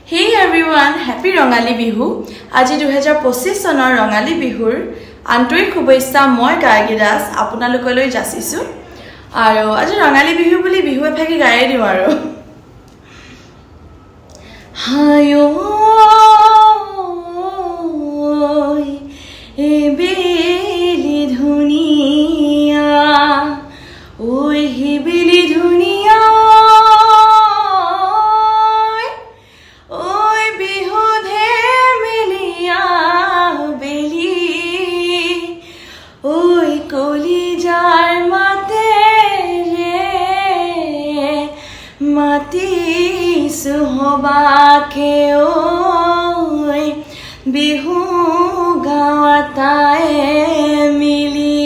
Hey everyone, happy Rongali Bihu. আজি 2025 চনৰ ৰঙালী বিহুৰ আন্তৰিক শুভেচ্ছা মই গায়কী দাস আপোনালোকলৈ যাচিছো আৰু আজি ৰঙালী বিহু বুলি বিহু এফাকি গায়ে দিও আৰু হায়ো এবেলি ধুনিয়া ওই হেবেলি ধুনিয়া সুহবাকে ওই বিহু গাওয়াতায় মিলি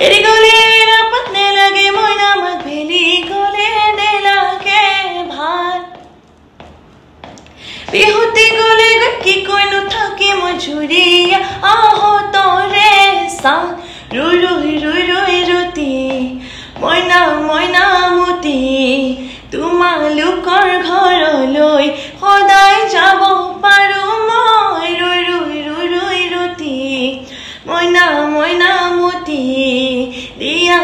এরি গলে নাপনে লাগে ময়না মাত ভেলি গলে দেলাকে ভাত বিহুতি গলে কি কইনো থাকি মজুরিয়া আহো তোরে সা রুই রুই রুই রুই রুতি ময়না ময়না মুতি তোমালোকৰ ঘৰলৈ সদায় যাব পাৰো মই ৰৈ ৰৈ ৰৈ ৰৈ ৰতি মইনা মইনা মতি দিয়া